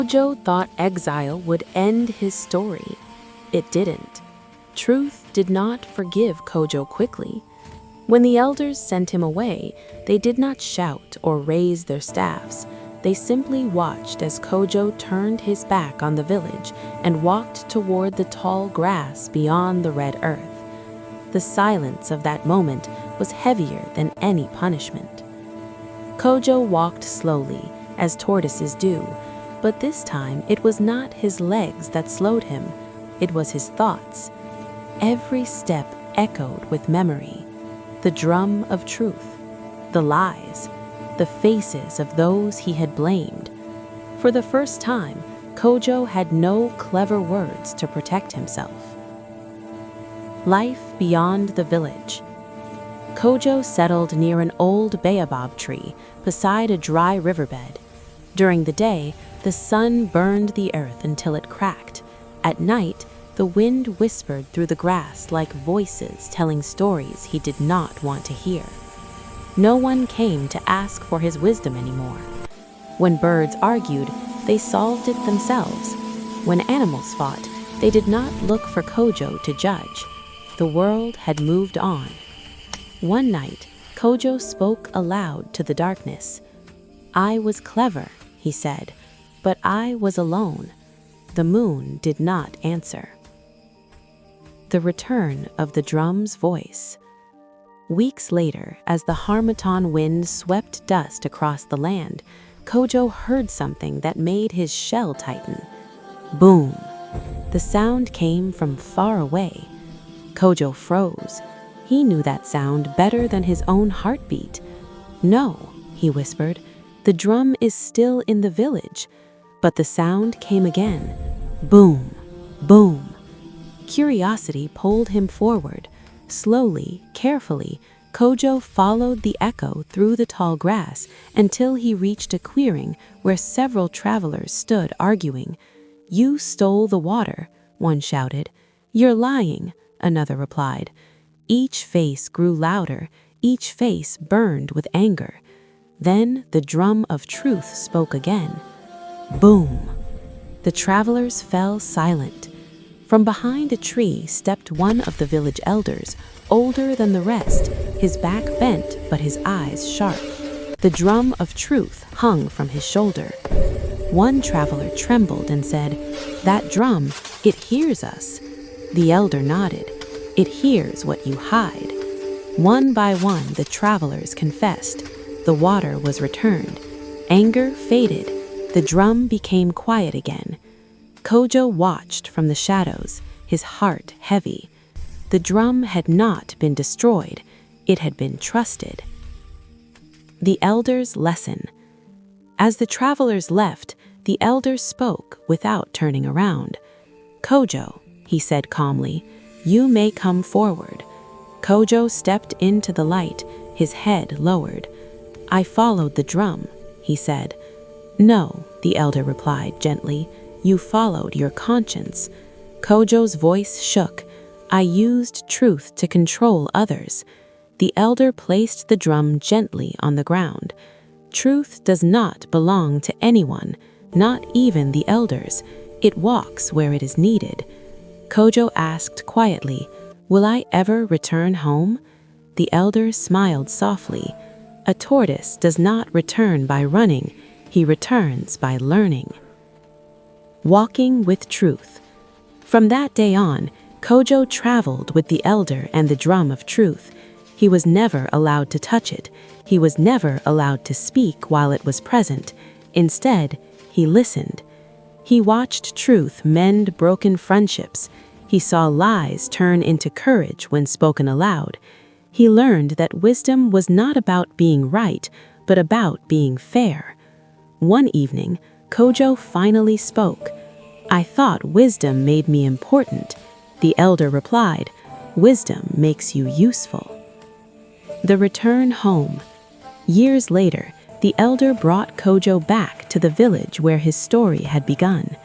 Kòjo thought exile would end his story. It didn't. Truth did not forgive Kòjo quickly. When the elders sent him away, they did not shout or raise their staffs. They simply watched as Kòjo turned his back on the village and walked toward the tall grass beyond the red earth. The silence of that moment was heavier than any punishment. Kòjo walked slowly, as tortoises do, but this time it was not his legs that slowed him, it was his thoughts. Every step echoed with memory, the drum of truth, the lies, the faces of those he had blamed. For the first time, Kòjo had no clever words to protect himself. Life beyond the village. Kòjo settled near an old baobab tree beside a dry riverbed. During the day, the sun burned the earth until it cracked. At night, the wind whispered through the grass like voices telling stories he did not want to hear. No one came to ask for his wisdom anymore. When birds argued, they solved it themselves. When animals fought, they did not look for Kòjo to judge. The world had moved on. One night, Kòjo spoke aloud to the darkness. "I was clever," he said, "but I was alone." The moon did not answer. The return of the drum's voice. Weeks later, as the harmattan wind swept dust across the land, Kòjo heard something that made his shell tighten. Boom! The sound came from far away. Kòjo froze. He knew that sound better than his own heartbeat. "No," he whispered, "the drum is still in the village." But the sound came again. Boom! Boom! Curiosity pulled him forward. Slowly, carefully, Kòjo followed the echo through the tall grass until he reached a clearing where several travelers stood arguing. "You stole the water," one shouted. "You're lying," another replied. Each face grew louder, each face burned with anger. Then the drum of truth spoke again. Boom! The travelers fell silent. From behind a tree stepped one of the village elders, older than the rest, his back bent but his eyes sharp. The drum of truth hung from his shoulder. One traveler trembled and said, "That drum, it hears us." The elder nodded. "It hears what you hide." One by one, the travelers confessed. The water was returned. Anger faded. The drum became quiet again. Kòjo watched from the shadows, his heart heavy. The drum had not been destroyed. It had been trusted. The elder's lesson. As the travelers left, the elder spoke without turning around. "Kòjo," he said calmly, "you may come forward." Kòjo stepped into the light, his head lowered. "I followed the drum," he said. "No," the elder replied gently, "you followed your conscience." Kòjo's voice shook. "I used truth to control others." The elder placed the drum gently on the ground. Truth does not belong to anyone, not even the elders. It walks where it is needed. Kòjo asked quietly, "Will I ever return home?" The elder smiled softly. "A tortoise does not return by running. He returns by learning." Walking with truth. From that day on, Kòjo traveled with the elder and the drum of truth. He was never allowed to touch it. He was never allowed to speak while it was present. Instead, he listened. He watched truth mend broken friendships. He saw lies turn into courage when spoken aloud. He learned that wisdom was not about being right, but about being fair. One evening, Kòjo finally spoke. "I thought wisdom made me important." The elder replied, "Wisdom makes you useful." The return home. Years later, the elder brought Kòjo back to the village where his story had begun.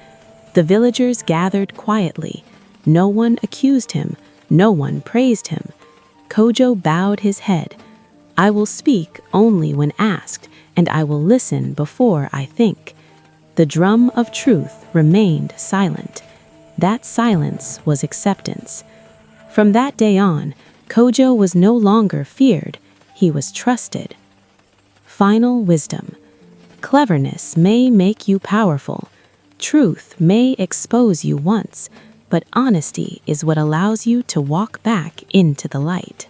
The villagers gathered quietly. No one accused him. No one praised him. Kòjo bowed his head. "I will speak only when asked, and I will listen before I think." The drum of truth remained silent. That silence was acceptance. From that day on, Kòjo was no longer feared, he was trusted. Final wisdom. Cleverness may make you powerful. Truth may expose you once, but honesty is what allows you to walk back into the light.